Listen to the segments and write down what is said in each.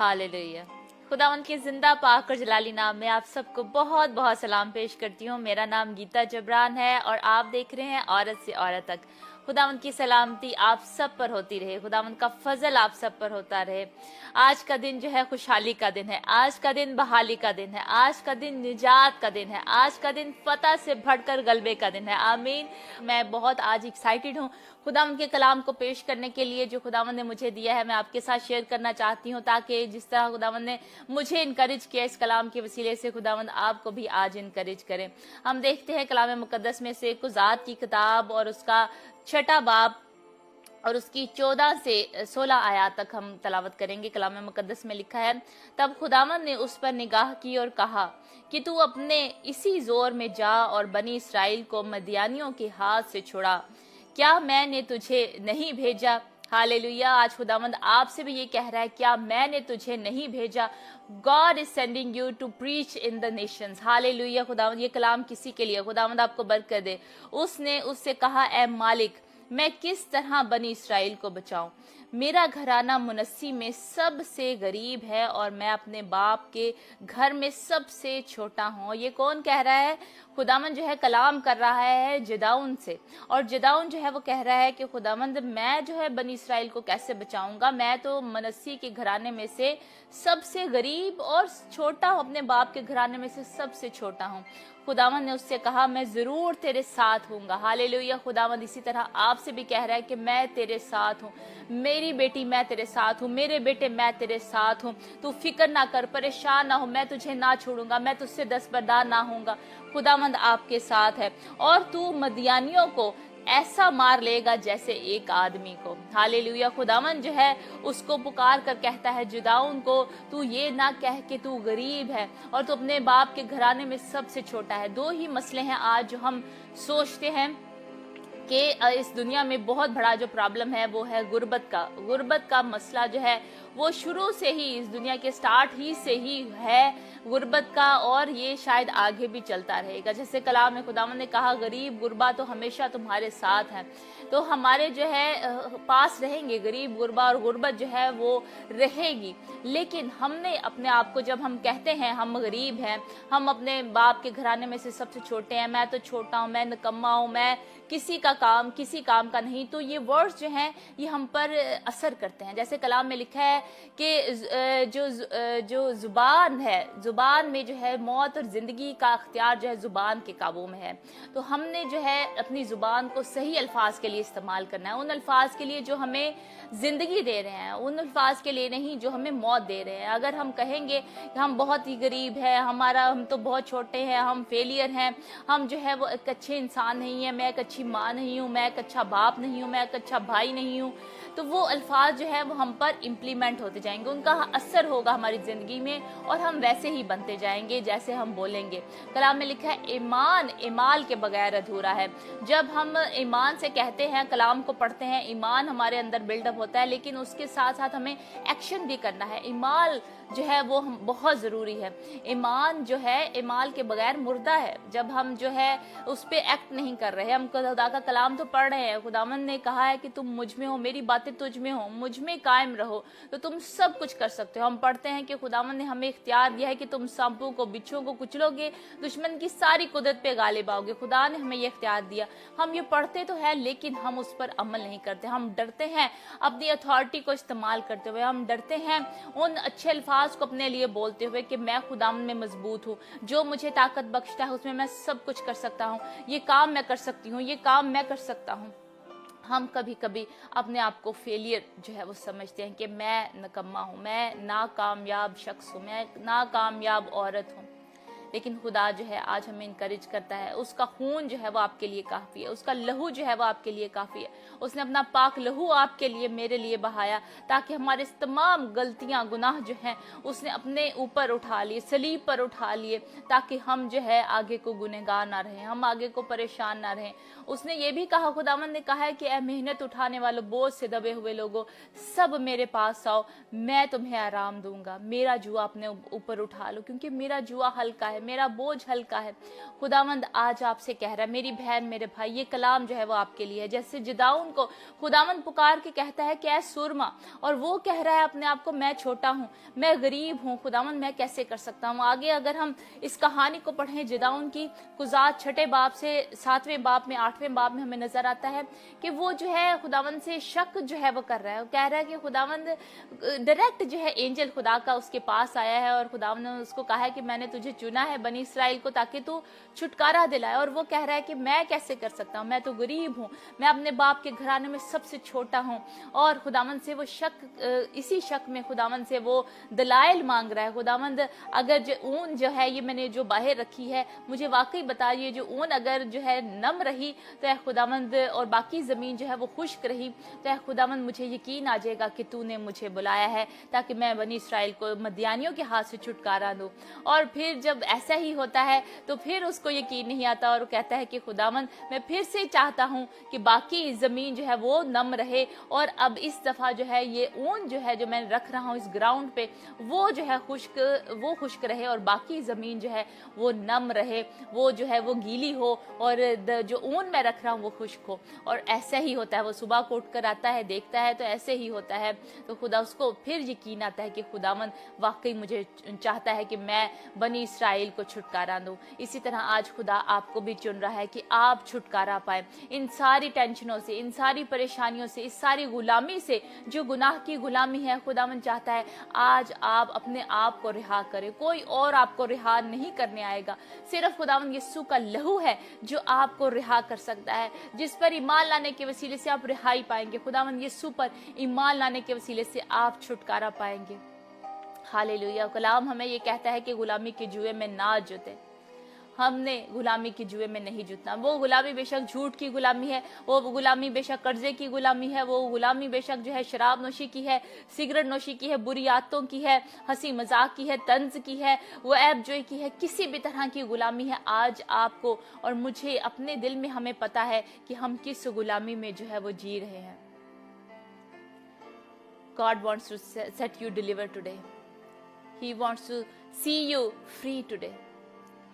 Hallelujah. खुदावंद के जिंदा पाक और जलाली नाम में आप सबको बहुत बहुत सलाम पेश करती हूँ। मेरा नाम गीता जबरान है और आप देख रहे हैं औरत से औरत तक। खुदावंद की सलामती आप सब पर होती रहे, खुदावंद का फजल आप सब पर होता रहे। आज का दिन जो है खुशहाली का दिन है, आज का दिन बहाली का दिन है, आज का दिन निजात का दिन है, आज का दिन फतह से बढ़कर गलबे का दिन है। आमीन। मैं बहुत आज एक्साइटेड हूँ खुदावंद के कलाम को पेश करने के लिए जो खुदावंद ने मुझे दिया है। मैं आपके साथ शेयर करना चाहती हूँ ताकि जिस तरह खुदावंद ने मुझे इनकरेज किया इस कलाम के वसीले से, खुदावंद आपको भी आज इनकरेज करें। हम देखते हैं कलाम मुकद्दस में से कुज़ात की किताब और उसका 6 बाब और उसकी 14 से 16 आयत तक हम तलावत करेंगे। कलाम मुकद्दस में लिखा है, तब खुदावंद ने उस पर निगाह की और कहा कि तू अपने इसी जोर में जा और बनी इसराइल को मदियानियों के हाथ से छुड़ा। क्या मैंने तुझे नहीं भेजा? हालेलुया। आज खुदावंद आपसे भी ये कह रहा है, क्या मैंने तुझे नहीं भेजा? God is sending you to preach in the nations. Hallelujah. खुदावंद ये कलाम किसी के लिए, खुदावंद आपको बरकत दे। उसने उससे कहा, ए मालिक, मैं किस तरह बनी इसराइल को बचाऊं? मेरा घराना मुनस्सी में सबसे गरीब है और मैं अपने बाप के घर में सबसे छोटा हूँ। ये कौन कह रहा है? खुदावंद जो है कलाम कर रहा है जदाउन से, और जदाउन जो है वो कह रहा है कि खुदावंद मैं जो है बनी इसराइल को कैसे बचाऊंगा? मैं तो मनस्सी के घराने में से सबसे गरीब और छोटा हूँ, अपने बाप के घराने में से सबसे छोटा हूँ। खुदावंद ने उससे कहा, मैं जरूर तेरे साथ हूँगा। हालेलुया। खुदावंद इसी तरह आपसे भी कह रहा है कि मैं तेरे साथ हूँ। मेरी बेटी मैं तेरे साथ हूँ, मेरे बेटे मैं तेरे साथ हूँ। तू फिक्र ना कर, परेशान ना हो, मैं तुझे ना छोड़ूंगा, मैं तुझसे दस्तबरदार ना होऊंगा। खुदावंद आपके साथ है और तू मदियानियों को ऐसा मार लेगा जैसे एक आदमी को। हालेलुया। खुदावंद जो है उसको पुकार कर कहता है जुदाउन को, तू ये ना कह कि तू गरीब है और तू अपने बाप के घराने में सबसे छोटा है। दो ही मसले हैं आज जो हम सोचते हैं कि इस दुनिया में बहुत बड़ा जो प्रॉब्लम है वो है गुर्बत का। गुर्बत का मसला जो है वो शुरू से ही, इस दुनिया के स्टार्ट ही से ही है गुर्बत का, और ये शायद आगे भी चलता रहेगा। जैसे कलाम में खुदावंद ने कहा, गरीब गुरबा तो हमेशा तुम्हारे साथ है। तो हमारे जो है पास रहेंगे गरीब गुरबा, और गुर्बत जो है वो रहेगी। लेकिन हमने अपने आप को, जब हम कहते हैं हम गरीब हैं, हम अपने बाप के घराने में से सबसे छोटे हैं, मैं तो छोटा हूँ, मैं निकम्मा हूँ, मैं किसी काम का नहीं, तो ये वर्ड्स जो हैं ये हम पर असर करते हैं। जैसे कलाम में लिखा है कि जो जुबान है, जुबान में जो है मौत और जिंदगी का अख्तियार जो है जुबान के काबू में है। तो हमने जो है अपनी जुबान को सही अल्फाज के लिए इस्तेमाल करना है, उन अल्फाज के लिए जो हमें जिंदगी दे रहे हैं, उन अल्फाज के लिए नहीं जो हमें मौत दे रहे हैं। अगर हम कहेंगे कि हम बहुत ही गरीब हैं, हम तो बहुत छोटे हैं, हम फेलियर हैं, हम जो है वो एक अच्छे इंसान नहीं है, मैं एक अच्छी माँ नहीं हूँ, मैं एक अच्छा बाप नहीं हूँ, मैं एक अच्छा भाई नहीं हूँ, तो वो अल्फाज जो है वो हम पर इम्प्लीमेंट होते जाएंगे, उनका असर होगा हमारी जिंदगी में और हम वैसे ही बनते जाएंगे जैसे हम बोलेंगे। कलाम में लिखा है, ईमान ईमाल के बगैर अधूरा है। जब हम ईमान से कहते हैं, कलाम को पढ़ते हैं, ईमान हमारे अंदर बिल्डअप होता है, लेकिन उसके साथ साथ हमें एक्शन भी करना है। ईमाल जो है वो बहुत जरूरी है। ईमान जो है ईमाल के बगैर मुर्दा है। जब हम जो है उस पे एक्ट नहीं कर रहे, हम खुदा का कलाम तो पढ़ रहे हैं, खुदावंद ने कहा है कि तुम मुझ में हो, मेरी बातें तुझ में हो, मुझ में कायम रहो, तो तुम सब कुछ कर सकते हो। हम पढ़ते हैं कि खुदावंद ने हमें इख्तियार दिया है कि तुम सांपों को, बिच्छुओं को कुचलोगे, दुश्मन की सारी कुदरत पे गालिब आओगे। खुदा ने हमें ये इख्तियार दिया। हम ये पढ़ते तो है लेकिन हम उस पर अमल नहीं करते। हम डरते हैं अपनी अथॉरिटी को इस्तेमाल करते हुए, हम डरते हैं उन अच्छे अल्फाज को अपने लिए बोलते हुए कि मैं खुदावंद में मजबूत हूँ, जो मुझे ताकत बख्शता है उसमें मैं सब कुछ कर सकता हूँ, ये काम मैं कर सकती हूँ, ये काम मैं कर सकता हूँ। हम कभी कभी अपने आप को फेलियर जो है वो समझते हैं कि मैं निकम्मा हूँ, मैं नाकामयाब शख्स हूँ, मैं नाकामयाब औरत हूँ। लेकिन खुदा जो है आज हमें इनकरेज करता है, उसका खून जो है वो आपके लिए काफ़ी है, उसका लहू जो है वो आपके लिए काफ़ी है। उसने अपना पाक लहू आपके लिए, मेरे लिए बहाया, ताकि हमारे तमाम गलतियां, गुनाह जो हैं उसने अपने ऊपर उठा लिए, सलीब पर उठा लिए, ताकि हम जो है आगे को गुनहगार ना रहें, हम आगे को परेशान ना रहें। उसने ये भी कहा, खुदावंद ने कहा है कि ऐ मेहनत उठाने वालों, बोझ से दबे हुए लोगों, सब मेरे पास आओ, मैं तुम्हें आराम दूंगा। मेरा जुआ अपने ऊपर उठा लो, क्योंकि मेरा जुआ हल्का है, है, मेरा बोझ हल्का है। खुदावंद आज आपसे कह रहा है मेरी बहन मेरे भाई, ये कलाम जो है वो आपके लिए है। जैसे जिदाउन को खुदावंद पुकार के कहता है कि ऐ सुरमा, और वो कह रहा है अपने आप को मैं छोटा हूँ, मैं गरीब हूँ, खुदावंद मैं कैसे कर सकता हूँ। आगे अगर हम इस कहानी को पढ़ें जिदाउन की, कुजात 6 बाब से 7वें बाब में 8वें बाब में हमें नजर आता है कि वो जो है खुदावंद से शक जो है वो कर रहा है। वो कह रहा है कि खुदावंद डायरेक्ट जो है एंजल खुदा का उसके पास आया है और खुदावंद ने उसको कहा है कि मैंने तुझे चुना है बनी इसराइल को ताकि तू छुटकारा दिलाए। और वो कह रहा है कि मैं कैसे कर सकता हूँ, मैं तो गरीब हूँ, मैं अपने बाप के घराने में सबसे छोटा हूँ। और खुदावंद से वो शक, इसी शक में खुदावंद से वो दलाइल मांग रहा है। खुदावंद अगर जो ऊन जो है ये मैंने जो बाहर रखी है, मुझे वाकई बता, ये जो ऊन अगर जो है नम रही तो है खुदावंद, और बाकी जमीन जो है वो खुश्क रही तो है खुदावंद, मुझे यकीन आ जाएगा कि तूने मुझे बुलाया है ताकि मैं बनी इसराइल को मदियानियों के हाथ से छुटकारा दूं। और फिर जब ऐसा ही होता है तो फिर उसको यकीन नहीं आता और वो कहता है कि खुदावंद मैं फिर से चाहता हूं कि बाकी जमीन जो है वो नम रहे, और अब इस दफा जो है ये ऊन जो है जो मैं रख रहा हूं इस ग्राउंड पे वो जो है खुश्क रहे और बाकी जमीन जो है वो नम रहे, वो जो है वो गीली हो और जो ऊन मैं रख रहा हूँ वो खुश्क हो। और ऐसा ही होता है, वो सुबह को उठ कर आता है, देखता है तो ऐसे ही होता है। तो खुदा उसको फिर यकीन आता है कि खुदावंद वाकई मुझे चाहता है कि मैं बनी इसराइल को छुटकारा दूं। इसी तरह आज खुदा आपको भी चुन रहा है कि आप छुटकारा पाए इन सारी टेंशनों से, इन सारी परेशानियों से, इस सारी गुलामी से जो गुनाह की गुलामी है। खुदावंद चाहता है आज आप अपने आप को रिहा करें, कोई और आपको रिहा नहीं करने आएगा, सिर्फ खुदावंद यीशु का लहू है जो आपको रिहा कर सकता है, जिस पर ईमान लाने के वसीले से आप रिहाई पाएंगे। खुदावंद यीशु पर ईमान लाने के वसीले से आप छुटकारा पाएंगे। हालेलुया। कलाम हमें ये कहता है कि गुलामी के जुए में ना जुते, हमने गुलामी की जुए में नहीं जुटना। वो गुलामी बेशक झूठ की गुलामी है, वो गुलामी बेशक कर्जे की गुलामी है, वो गुलामी बेशक जो है शराब नोशी की है, सिगरेट नोशी की है, बुरी आदतों की है, हंसी मजाक की है, तंज की है, वो ऐब जोई की है, किसी भी तरह की गुलामी है। आज आपको और मुझे अपने दिल में हमें पता है कि हम किस गुलामी में जो है वो जी रहे हैं। God wants to set you delivered today. He wants to see you free today.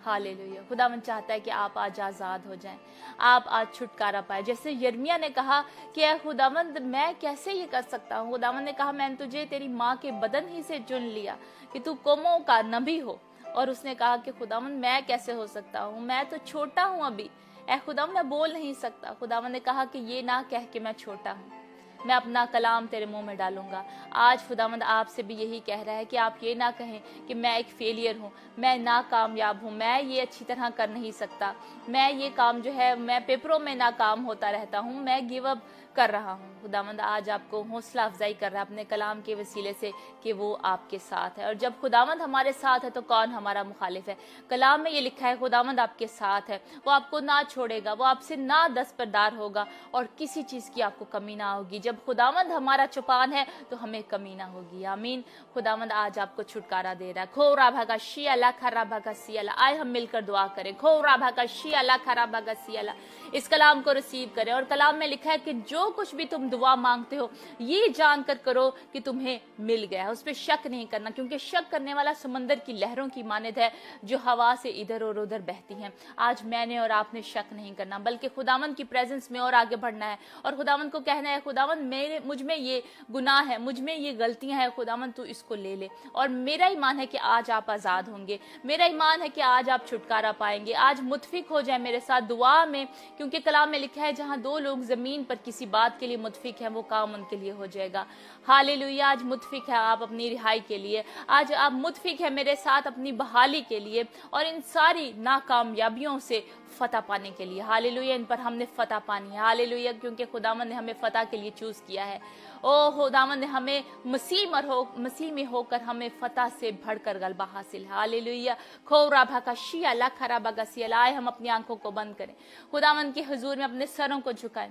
Hallelujah. खुदावंद चाहता है कि आप आज आजाद हो जाएं, आप आज छुटकारा पाए। जैसे यिर्मयाह ने कहा कि ऐ खुदावंद मैं कैसे ये कर सकता हूँ। खुदावंद ने कहा मैंने तुझे तेरी माँ के बदन ही से चुन लिया कि तू कौमों का नबी हो। और उसने कहा कि खुदावंद मैं कैसे हो सकता हूँ, मैं तो छोटा हूँ अभी, ऐ खुदावंद मैं बोल नहीं सकता। खुदावंद ने कहा कि ये ना कह के मैं छोटा हूँ, मैं अपना कलाम तेरे मुंह में डालूंगा। आज खुदावंद आपसे भी यही कह रहा है कि आप ये ना कहें कि मैं एक फेलियर हूँ, मैं नाकामयाब हूँ, मैं ये अच्छी तरह कर नहीं सकता, मैं ये काम जो है मैं पेपरों में नाकाम होता रहता हूँ, मैं गिव अप कर रहा हूँ। खुदावंद आज आपको हौसला अफजाई कर रहा है अपने कलाम के वसीले से कि वो आपके साथ है। और जब खुदावंद हमारे साथ है तो कौन हमारा मुखालिफ है। कलाम में ये लिखा है खुदावंद आपके साथ है, वो आपको ना छोड़ेगा, वो आपसे ना दस्तबरदार होगा और किसी चीज की आपको कमी ना होगी। जब खुदावंद हमारा चौपान है तो हमें कमी ना होगी। आमीन। खुदावंद आज आपको छुटकारा दे रहा है। खोरा भागा शियाला खरा भागा सियाला। आए हम मिलकर दुआ करें। खोरा भागा शियाला खरा भागा सियाला। इस कलाम को रिसीव करें। और कलाम में लिखा है कि जो कुछ भी तुम दुआ मांगते हो ये जानकर करो कि तुम्हें मिल गया। उस पर शक नहीं करना, क्योंकि शक करने वाला समंदर की लहरों की मानद है जो हवा से इधर और उधर बहती हैं। आज मैंने और आपने शक नहीं करना, बल्कि खुदावंद की प्रेजेंस में और आगे बढ़ना है और खुदावंद को कहना है खुदावंद मुझ में ये गुनाह है, मुझ में ये गलतियां हैं, खुदावंद तू इसको ले ले। और मेरा ईमान है कि आज आप आजाद होंगे, मेरा ईमान है कि आज आप छुटकारा पाएंगे। आज मुतफिक हो जाए मेरे साथ दुआ में, क्योंकि कलाम में लिखा है जहां दो लोग जमीन पर किसी बात के लिए मुतफिक हैं वो काम उनके लिए हो जाएगा। हालेलुया। आज मुतफिक है आप अपनी रिहाई के लिए, आज आप मुतफिक है मेरे साथ अपनी बहाली के लिए और इन सारी नाकामयाबियों से फतह पाने के लिए। हालेलुया। इन पर हमने फतह पानी है। हालेलुया। क्योंकि खुदावंद ने हमें फतह के लिए चूज किया है। ओ खुदावंद ने हमें मसीह में होकर हमें फतह से बढ़कर गलबा हासिल है। हालेलुया। खोरा भागा शियाला खरा भागा सियाला। आए हम अपनी आंखों को बंद करें, खुदावंद के हुजूर में अपने सरों को झुकाएं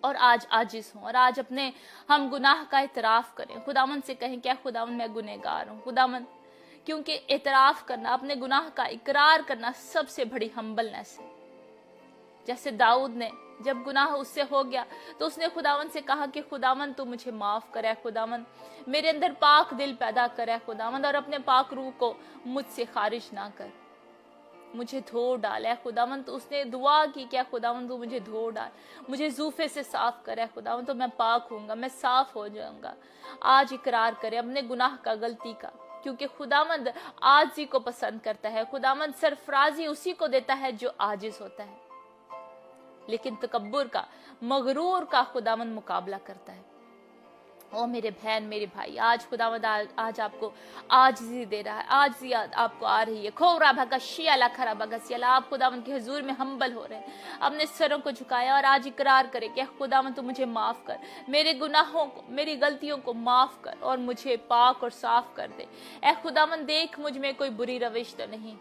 और आज आजिज हूं और आज अपने हम गुनाह का इतराफ करें। खुदावंद से कहें क्या खुदावंद मैं गुनहगार हूं। खुदावंद, क्योंकि इतराफ करना, अपने गुनाह का इकरार करना सबसे बड़ी हम्बलनेस है। जैसे दाऊद ने जब गुनाह उससे हो गया तो उसने खुदावंद से कहा कि खुदावंद तू मुझे माफ करे, खुदावंद मेरे अंदर पाक दिल पैदा करे खुदावंद, और अपने पाक रूह को मुझसे खारिज ना कर। मुझे धो डाल। है खुदावन तो उसने दुआ की क्या, खुदावन तू मुझे धो डाल, मुझे जूफे से साफ कर। है खुदावन तो मैं पाक होऊंगा, मैं साफ हो जाऊंगा। आज इकरार करे अपने गुनाह का, गलती का, क्योंकि खुदावंद आजी को पसंद करता है। खुदावंद सरफराजी उसी को देता है जो आजिज होता है, लेकिन तकब्बुर का, मगरूर का खुदावंद मुकाबला करता है। ओ मेरे बहन मेरे भाई, आज खुदावंद आज आपको आजिज़ी दे रहा है, आजिज़ी आपको आ रही है। खोरा भगा शियाला खरा भगा सियाला, आप खुदावंद के हुजूर में हम्बल हो रहे हैं, अपने सरों को झुकाया और आज इकरार करें कि खुदावंद तू मुझे माफ कर, मेरे गुनाहों को, मेरी गलतियों को माफ कर और मुझे पाक और साफ कर दे। ऐ खुदावंद देख मुझ में कोई बुरी रविश तो नहीं।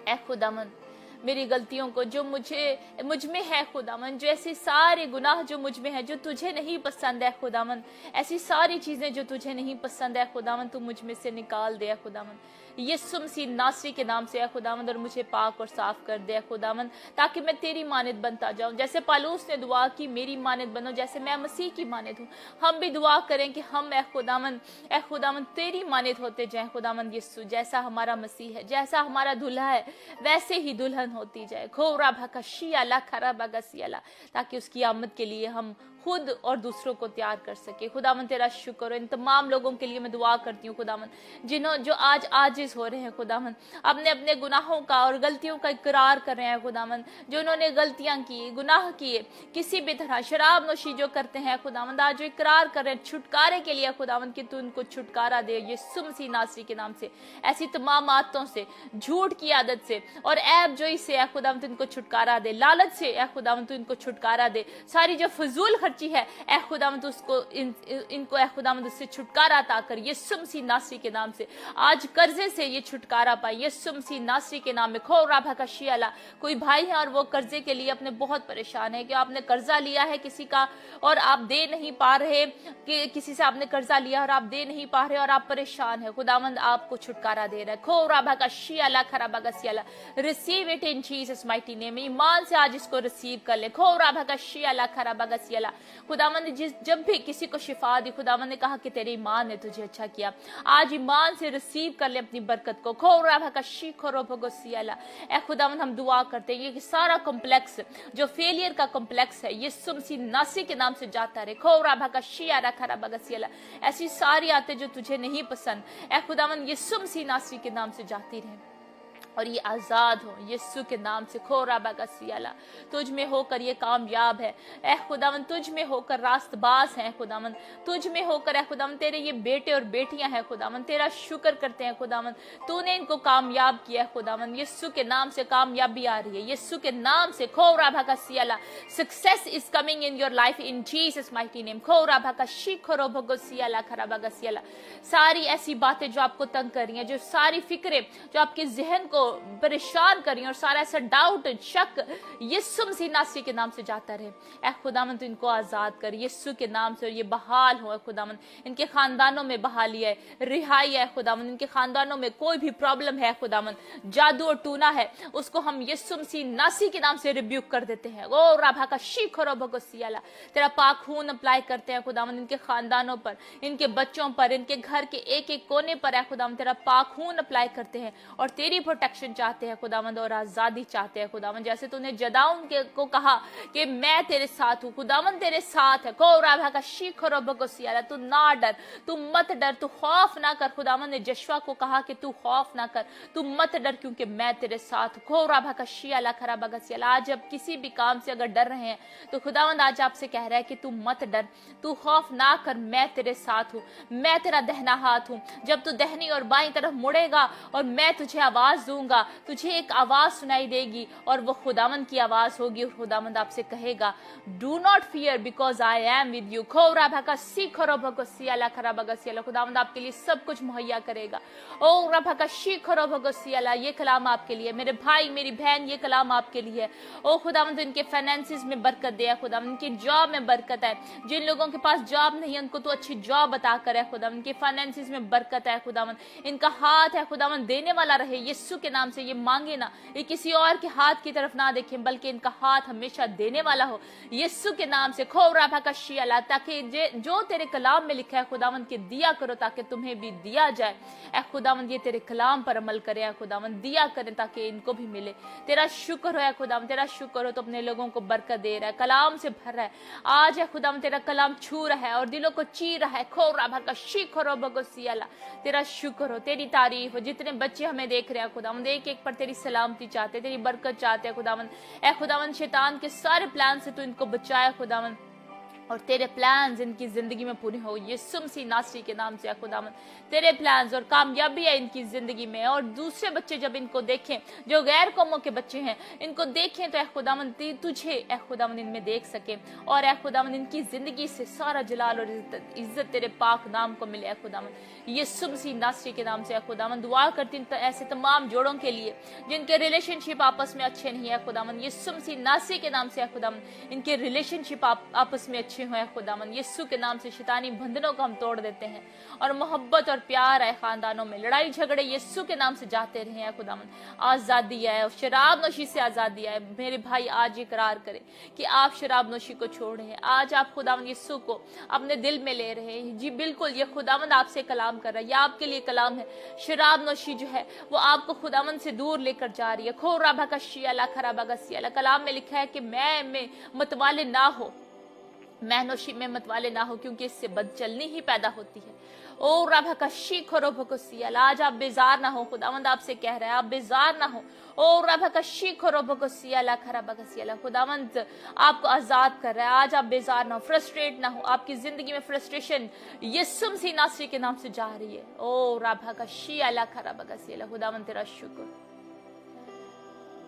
ऐ खुदावंद मेरी गलतियों को जो मुझ में है खुदावन, जो ऐसे सारे गुनाह जो मुझ में है जो तुझे नहीं पसंद है खुदावन, ऐसी सारी चीजें जो तुझे नहीं पसंद है खुदावन, तू मुझ में से निकाल दे खुदावन, यीशु मसीह नासरी के नाम से है खुदावन, और मुझे पाक और साफ कर दे खुदावन, ताकि मैं तेरी मानद बनता जाऊं। जैसे पालूस ने दुआ की मेरी मानद बनो, जैसे मैं मसीह की मानद हूँ, हम भी दुआ करें कि हम ए खुदावन तेरी मानद होते जाए खुदावन यीशु। जैसा हमारा मसीह है, जैसा हमारा दुल्हा है, वैसे ही दुल्हन होती जाए। खोरा भका शियाला खरा बगा सियाला, ताकि उसकी आमद के लिए हम खुद और दूसरों को तैयार कर सके। खुदावन तेरा शुक्र हो। इन तमाम लोगों के लिए मैं दुआ करती हूँ खुदावन, जो आज आजिज हो रहे हैं खुदावन, अपने अपने गुनाहों का और गलतियों का इकरार कर रहे हैं खुदावन, जो उन्होंने गलतियां की, गुनाह किए किसी भी तरह, शराब नोशी जो करते हैं खुदावन, आज जो इकरार कर रहे हैं छुटकारे के लिए खुदावन, कि तू उनको छुटकारा दे यीशु मसीह नासरी के नाम से। ऐसी तमाम आदतों से, झूठ की आदत से और ऐब जोई से ए खुदावन तू इनको छुटकारा दे, लालच से ए खुदावन तू इनको छुटकारा दे, सारी जो फजूल खर्ची है ए खुदावंद उसको इनको ए खुदावंद उससे छुटकारा अता कर यीशु मसीह नासरी के नाम से। आज कर्जे से ये छुटकारा पाए यीशु मसीह नासरी के नाम में। खोरा भका शियाला, कोई भाई है और वो कर्जे के लिए अपने बहुत परेशान है कि आपने कर्जा लिया है किसी का और आप दे नहीं पा रहे, कि किसी से आपने कर्जा लिया और आप दे नहीं पा रहे और आप परेशान है, खुदावंद आपको छुटकारा दे रहा है। खोरा भका शियाला खरा भगा सियाला, receive it in Jesus mighty name. ईमान से आज इसको रिसीव कर ले। खोरा भका शियाला खरा भगा सियाला, खुदावंद जब भी किसी को शिफा दी, खुदावंद ने कहा कि तेरे ईमान ने तुझे अच्छा किया। आज ईमान से रिसीव कर ले अपनी बरकत को। खोरा भका शिखरो भगो सियाला, ए खुदावंद हम दुआ करते हैं ये सारा कॉम्प्लेक्स जो फेलियर का कॉम्प्लेक्स है यीशु मसीह नासरी के नाम से जाता रहे। खोरा भका शियारा खरा भगा सियाला, ऐसी सारी आते जो तुझे नहीं पसंद ए खुदावंद यीशु मसीह नासरी के नाम से जाती रहे और ये आजाद हो यीशु के नाम से। खोरा बगा सियाला, तुझ में होकर ये कामयाब है ए खुदावन, तुझ में होकर रास्तबाज है खुदावन, तुझ में होकर ए खुदावन तेरे ये बेटे और बेटियां हैं खुदावन, तेरा शुक्र करते हैं खुदावन, तूने इनको कामयाब किया है खुदावन। यीशु के नाम से कामयाबी आ रही है यीशु के नाम से। खोरा बगा सियाला, success is coming in your life in Jesus mighty name. खोरा बगा शिखरो भगो सियाला खरा बगा सियाला, सारी ऐसी बातें जो आपको तंग कर रही हैं, जो सारी फिक्रें जो आपके जहन को परेशान करी और सारा ऐसा डाउट शक यीशु मसीह नासरी के नाम से जाता रहे। ऐ खुदावन तू इनको आजाद कर यीशु के नाम से और ये बहाल हो खुदावन, इनके खानदानों में बहाली है, रिहाई है खुदावन, इनके खानदानों में कोई भी प्रॉब्लम है खुदावन, जादू और टूना है, उसको हम यीशु मसीह नासरी के नाम से रिब्यूक कर देते हैं। ओ राभा का शिखरो भगो सियाला, तेरा पाक खून अप्लाई करते हैं खुदावन इनके खानदानों पर, इनके बच्चों पर, इनके घर के एक एक कोने पर है खुदावन तेरा पाक खून अप्लाई करते हैं और तेरी प्रोटेक्शन चाहते हैं खुदावंद और आजादी चाहते हैं खुदावंद। जैसे तूने जदाउन को कहा कि मैं तेरे साथ हूँ, खुदावंद तेरे साथ है। कोरा का शिखरो भगो सियाला, तू ना डर, तू मत डर, तू खौफ ना कर। खुदावंद ने जशवा को कहा कि तू खौफ ना कर, तू मत डर क्योंकि मैं तेरे साथ हूँ। कोरा भगा शियाला खरा भगा सियाला, आज जब किसी भी काम से अगर डर रहे हैं तो खुदावंद आज आपसे कह रहा है कि तू मत डर, तू खौफ ना कर, मैं तेरे साथ हूँ, मैं तेरा दहना हाथ हूँ। जब तू दहनी और बाईं तरफ मुड़ेगा और मैं तुझे आवाज दूंगा, तुझे एक आवाज सुनाई देगी और वो खुदावंद की आवाज होगी और खुदावंद आपसे कहेगा do not fear because I am with you. खोरा भगा शिखरो भगो सियाला खरा भगा सियाला, खुदावंद आपके लिए सब कुछ मुहैया करेगा। ओ रभा का शिखरो भगो सियाला, ये कलाम आपके लिए, मेरे भाई मेरी बहन ये कलाम आपके लिए। ओ खुदावंद इनके फाइनेंसिस में बरकत दे खुदावंद, इनकी जॉब में बरकत है, जिन लोगों के पास जॉब नहीं है उनको तो अच्छी जॉब अता कर है खुदावंद, इनके फाइनेंसिस में बरकत है खुदावंद, इनका हाथ है खुदावंद देने वाला रहे यीशु के नाम से ये मांगे ना, ये किसी और के हाथ की तरफ ना देखें, बल्कि इनका हाथ हमेशा देने वाला हो यीशु के नाम से। खोरा भकशी अल्लाह, ताकि जो तेरे कलाम में लिखा है खुदावंद के दिया करो ताकि तुम्हें भी दिया जाए। ऐ खुदावंद ये तेरे कलाम पर अमल करें, ऐ खुदावंद दिया करें ताकि इनको भी मिले। तेरा शुक्र हो ऐ खुदावंद, तेरा शुक्र हो तो अपने लोगों को बरकत दे रहा है, कलाम से भर रहा है। आज है खुदावंद तेरा कलाम छू रहा है और दिलों को चीर रहा है। खोरा भकशी खोरो भगोसी अल्लाह, तेरा शुक्र हो, तेरी तारीफ हो। जितने बच्चे हमें देख रहे हैं खुदावंद, एक एक पर तेरी सलामती चाहते, तेरी बरकत चाहते हैं खुदावंद। ऐ खुदावंद शैतान के सारे प्लान से तू इनको बचाया खुदावंद, और तेरे प्लान्स इनकी जिंदगी में पूरे हो यीशु मसीह नासरी के नाम से। खुदावंद तेरे प्लान्स और कामयाबी है इनकी जिंदगी में, और दूसरे बच्चे जब इनको देखें, जो गैर कौमों के बच्चे हैं, इनको देखें तो खुदावंद तुझे खुदावंद इनमें देख सके, और खुदावंद इनकी जिंदगी से सारा जलाल और इज्जत तेरे पाक नाम को मिले। खुदावंद यीशु मसीह नासरी के नाम से खुदावंद दुआ करती ऐसे तमाम जोड़ों के लिए जिनके रिलेशनशिप आपस में अच्छे नहीं है खुदावंद, यीशु मसीह नासरी के नाम से खुदावंद इनके रिलेशनशिप आपस में अच्छे हुए खुदावंद। यीशु के नाम से शैतानी बंधनों को हम तोड़ देते हैं, और मोहब्बत और प्यार है खानदानों में, लड़ाई झगड़े यीशु के नाम से जाते रहे हैं खुदावंद। आजादी है और शराब नोशी से आजादी है। मेरे भाई आज इकरार करें कि आप शराब नोशी को छोड़ रहे हैं। आज आप खुदावंद यीशु को अपने दिल में ले रहे हैं। जी बिल्कुल, ये खुदावंद आपसे कलाम कर रहा है, ये आपके लिए कलाम है। शराब नोशी जो है वो आपको खुदावंद से दूर लेकर जा रही है। खोरा भकशी अल्लाह खरा भगसी अल्लाह, कलाम में लिखा है कि मैं मतवाले ना हो, मैं नोशी में मतवाले ना हो, क्योंकि इससे बदचलनी ही पैदा होती है। ओ रभा का शीखरो भगोसियल, आज आप बेजार ना हो, खुदावंद आपसे कह रहा है आप बेजार ना हो। ओ रभा का शीखरो भगोसियल खरा भगसियल, खुदावंद आपको आजाद कर रहा है। आज आप बेजार ना हो, फ्रस्ट्रेट ना हो। आपकी जिंदगी में फ्रस्ट्रेशन यीशु मसीह नासरी के नाम से जा रही है। ओ रभा का शीला खरा भगसियल, खुदावंद तेरा शुक्र,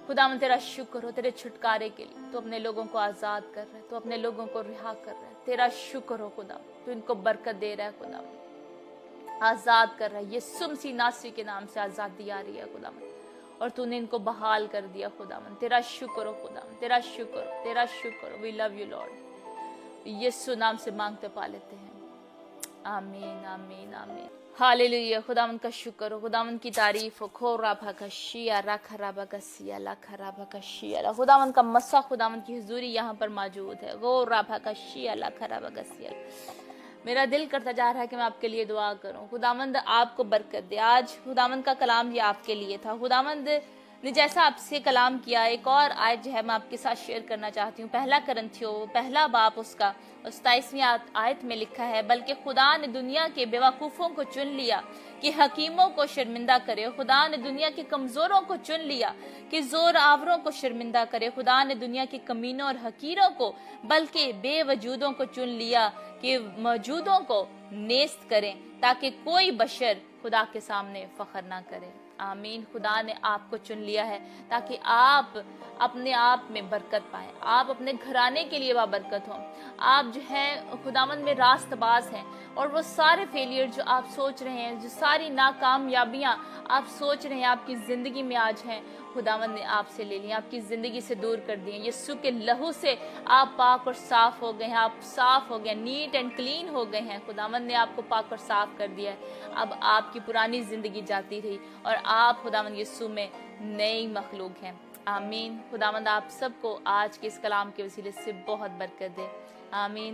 खुदावंद तेरा शुक्र हो तेरे छुटकारे के लिए। तो अपने लोगों को आजाद कर रहा है, तो अपने लोगों को रिहा कर रहा है। तेरा शुक्र हो खुदा, तो इनको बरकत दे रहा है खुदावंद, आजाद कर रहा है। यीशु मसीह नासरी के नाम से आजादी आ रही है खुदावंद, और तूने इनको बहाल कर दिया खुदावंद। तेरा शुक्र हो खुदावंद, तेरा शुक्र, तेरा शुक्र। वी लव यू लॉर्ड, यीशु नाम से मांगते पा लेते हैं, आमीन आमीन आमीन। हालेलुया, खुदावंद का शुक्र हो, खुदावंद की तारीफ हो। खोरा भगशिया रखरा भगसिया लखरा भगशिया, खुदावंद का मसा, खुदावंद की हुजूरी यहाँ पर मौजूद है। गोरा भगशिया लखरा भगसिया, मेरा दिल करता जा रहा है कि मैं आपके लिए दुआ करूं। खुदावंद आपको बरकत दे। आज खुदावंद का कलाम ये आपके लिए था। खुदावंद ने जैसा आपसे कलाम किया, एक और आयत जो है मैं आपके साथ शेयर करना चाहती हूँ। पहला करंथियो पहला बाप उसका 27वीं आयत में लिखा है, बल्कि खुदा ने दुनिया के बेवकूफों को चुन लिया कि हकीमों को शर्मिंदा करे। खुदा ने दुनिया के कमजोरों को चुन लिया कि जोर आवरों को शर्मिंदा करे। खुदा ने दुनिया के कमीनों और हकीरों को, बल्कि बेवजूदों को चुन लिया कि मौजूदों को नेस्त करें, ताकि कोई बशर खुदा के सामने फख्र ना करे। आमीन। खुदा ने आपको चुन लिया है ताकि आप अपने आप में बरकत पाएं, आप अपने घराने के लिए बाबरकत हो। आप जो है खुदावंद में रास्तबाज हैं, और वो सारे फेलियर जो आप सोच रहे हैं, जो सारी नाकामयाबियां आप सोच रहे हैं आपकी जिंदगी में आज हैं, खुदावंद ने आपसे ले ली, आपकी जिंदगी से दूर कर दिए। यीशु के लहू से आप पाक और साफ हो गए हैं, आप साफ हो गए, नीट एंड क्लीन हो गए हैं। खुदावंद ने आपको पाक और साफ कर दिया है। अब आपकी पुरानी जिंदगी जाती रही और आप खुदावंद यीशु में नई मखलूक हैं। आमीन। खुदावंद आप सबको आज के इस कलाम के वसीले से बहुत बरकत दे। आमीन।